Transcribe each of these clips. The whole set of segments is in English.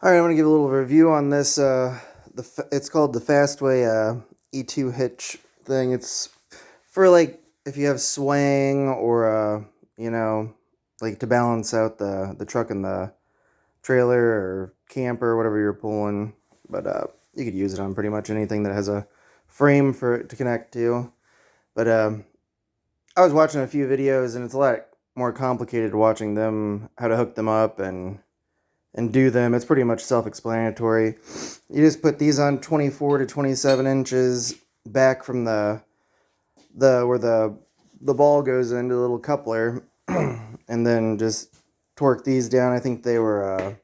All right, I'm gonna give a little review on this. It's called the Fastway E2 Hitch thing. It's for like if you have swaying or like to balance out the truck and the trailer or camper, whatever you're pulling. But you could use it on pretty much anything that has a frame for it to connect to. But I was watching a few videos, and it's a lot more complicated watching them, how to hook them up and do them. It's pretty much self-explanatory. You just put these on 24 to 27 inches back from the where the ball goes into the little coupler, and then just torque these down. I think they were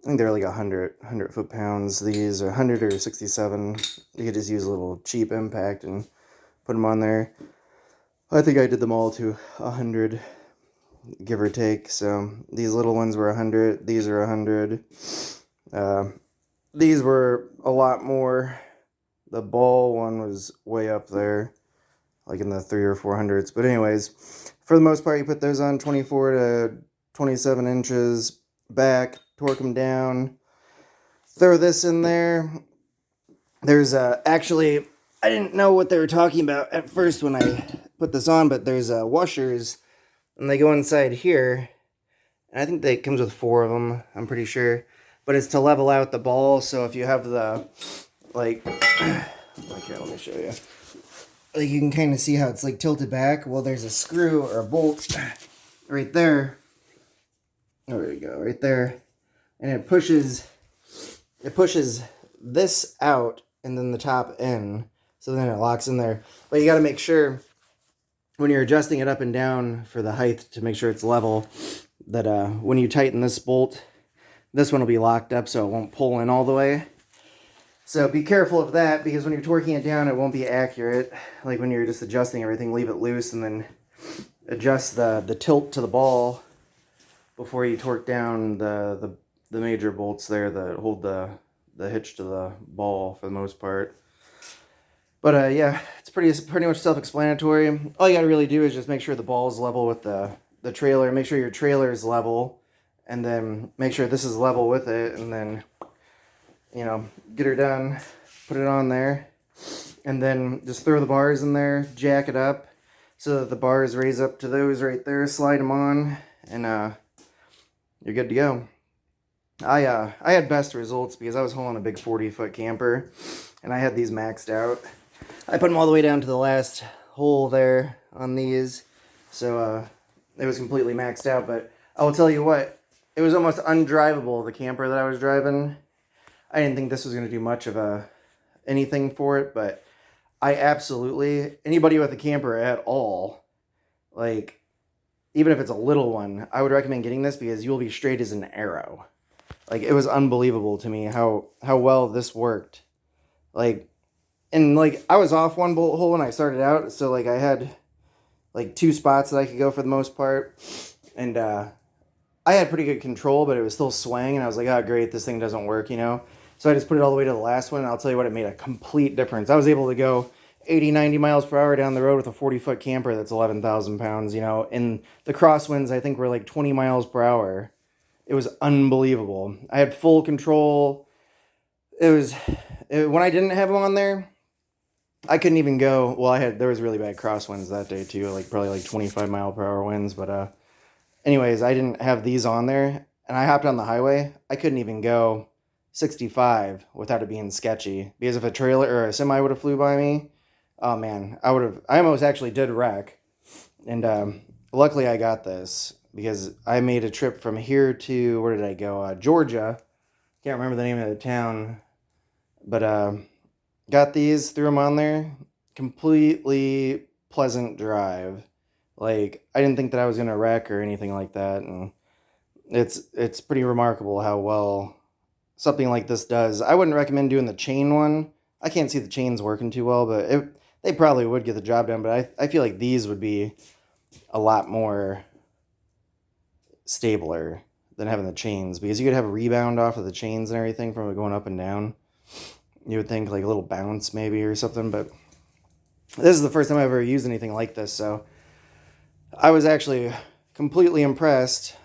like 100 foot-pounds. These are 100 or 67. You could just use a little cheap impact and put them on there. I think I did them all to 100, give or take. So these little ones were 100. These are 100. These were a lot more. The ball one was way up there, like in the 300 or 400s. But anyways, for the most part, you put those on 24 to 27 inches back, torque them down, throw this in there. There's actually, I didn't know what they were talking about at first when I put this on, but there's washers, and they go inside here. And I think it comes with 4 of them, I'm pretty sure. But it's to level out the ball, so if you have the, like here, let me show you. Like, you can kind of see how it's like tilted back. Well, there's a screw or a bolt right there. Oh, there you go, right there. And it pushes this out and then the top in. So then it locks in there. But you got to make sure when you're adjusting it up and down for the height to make sure it's level, that when you tighten this bolt, this one will be locked up so it won't pull in all the way. So be careful of that, because when you're torquing it down, it won't be accurate. Like when you're just adjusting everything, leave it loose and then adjust the tilt to the ball before you torque down the major bolts there that hold the hitch to the ball for the most part. But yeah, it's pretty much self-explanatory. All you gotta really do is just make sure the ball is level with the trailer. Make sure your trailer is level, and then make sure this is level with it, and then, you know, get her done, put it on there, and then just throw the bars in there, jack it up so that the bars raise up to those right there, slide them on, and you're good to go. I had best results because I was hauling a big 40-foot camper, and I had these maxed out. I put them all the way down to the last hole there on these, so it was completely maxed out. But I will tell you what, it was almost undrivable, the camper that I was driving. I didn't think this was going to do much of anything for it, but I absolutely, anybody with a camper at all, like, even if it's a little one, I would recommend getting this because you'll be straight as an arrow. Like, it was unbelievable to me how well this worked. Like, and like, I was off one bolt hole when I started out, so like I had like 2 spots that I could go for the most part, and I had pretty good control, but it was still swaying, and I was like, oh great, this thing doesn't work, you know? So I just put it all the way to the last one, and I'll tell you what, it made a complete difference. I was able to go 80, 90 miles per hour down the road with a 40-foot camper that's 11,000 pounds, you know, and the crosswinds I think were like 20 miles per hour. It was unbelievable. I had full control. When I didn't have them on there, I couldn't even go. Well, there was really bad crosswinds that day too, like probably like 25 mile per hour winds. But anyways, I didn't have these on there, and I hopped on the highway. I couldn't even go 65 without it being sketchy, because if a trailer or a semi would have flew by me, oh man, I almost actually did wreck. And luckily I got this, because I made a trip from here to, where did I go? Georgia. Can't remember the name of the town. But got these, threw them on there. Completely pleasant drive. Like, I didn't think that I was going to wreck or anything like that. And it's pretty remarkable how well something like this does. I wouldn't recommend doing the chain one. I can't see the chains working too well, but they probably would get the job done. But I feel like these would be a lot more stabler than having the chains, because you could have a rebound off of the chains and everything from it going up and down. You would think like a little bounce maybe or something, but this is the first time I've ever used anything like this, so I was actually completely impressed.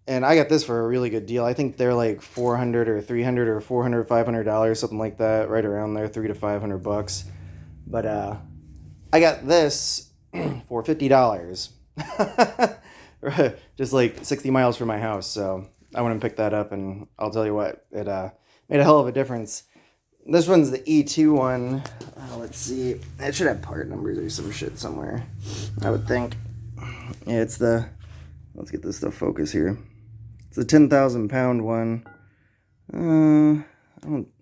And I got this for a really good deal. I think they're like $400 or $300 or $400, $500, something like that, right around there, $300 to $500. But I got this for $50. Just like 60 miles from my house. So I went and picked that up, and I'll tell you what, it made a hell of a difference. This one's the E2 one. Let's see. It should have part numbers or some shit somewhere, I would think. Yeah, it's the... Let's get this stuff focus here. It's a 10,000 pound one. I don't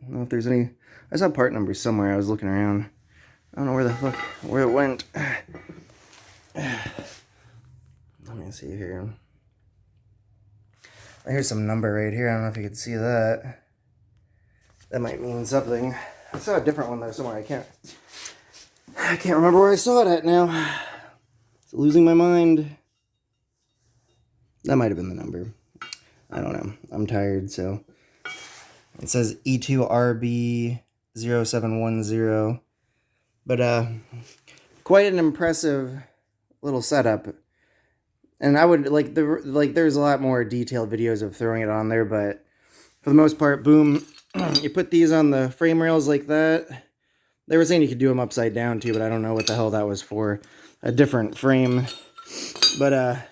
know if there's any... I saw part numbers somewhere. I was looking around. I don't know where it went. Let me see here. Here's some number right here. I don't know if you can see that. That might mean something. I saw a different one though somewhere. I can't remember where I saw it at now. It's losing my mind. That might have been the number. I don't know. I'm tired, so. It says E2RB0710. But quite an impressive little setup. And I would there's a lot more detailed videos of throwing it on there, but for the most part, boom, you put these on the frame rails like that. They were saying you could do them upside down too, but I don't know what the hell that was for. A different frame. But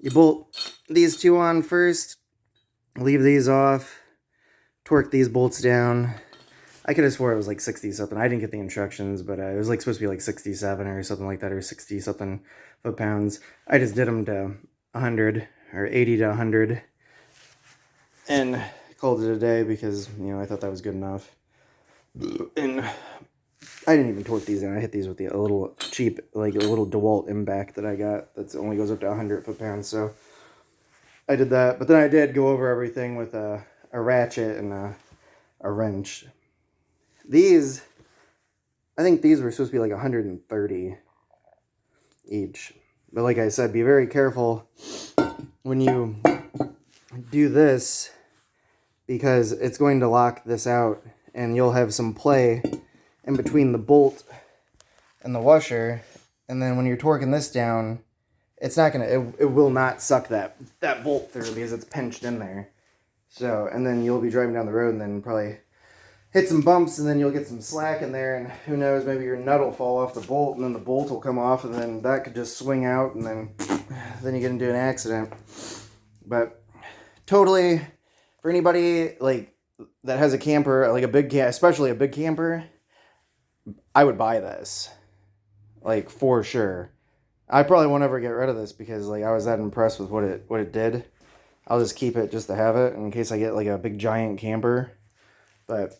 you bolt these two on first, leave these off, torque these bolts down. I could have swore it was like 60 something. I didn't get the instructions, but it was like supposed to be like 67 or something like that, or 60 something foot-pounds. I just did them to 100 or 80 to 100 and called it a day because, you know, I thought that was good enough. And I didn't even torque these in. I hit these with a little cheap, like a little DeWalt impact that I got that only goes up to 100 foot-pounds. So I did that, but then I did go over everything with a ratchet and a wrench. These, I think these were supposed to be like 130 each. But like I said, be very careful when you do this because it's going to lock this out and you'll have some play in between the bolt and the washer. And then when you're torquing this down, it's not gonna, it will not suck that bolt through because it's pinched in there. So, and then you'll be driving down the road and then probably hit some bumps and then you'll get some slack in there, and who knows, maybe your nut will fall off the bolt and then the bolt will come off and then that could just swing out and then you get into an accident. But totally, for anybody like that has a camper, like a big especially a big camper, I would buy this, like for sure. I probably won't ever get rid of this because like I was that impressed with what it did. I'll just keep it just to have it in case I get like a big giant camper. But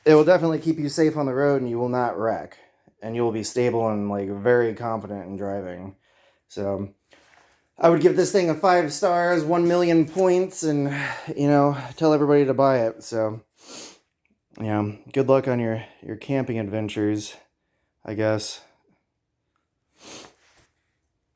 it will definitely keep you safe on the road and you will not wreck. And you will be stable and like very confident in driving. So I would give this thing a 5 stars, 1 million points, and, you know, tell everybody to buy it. So, yeah, good luck on your camping adventures, I guess.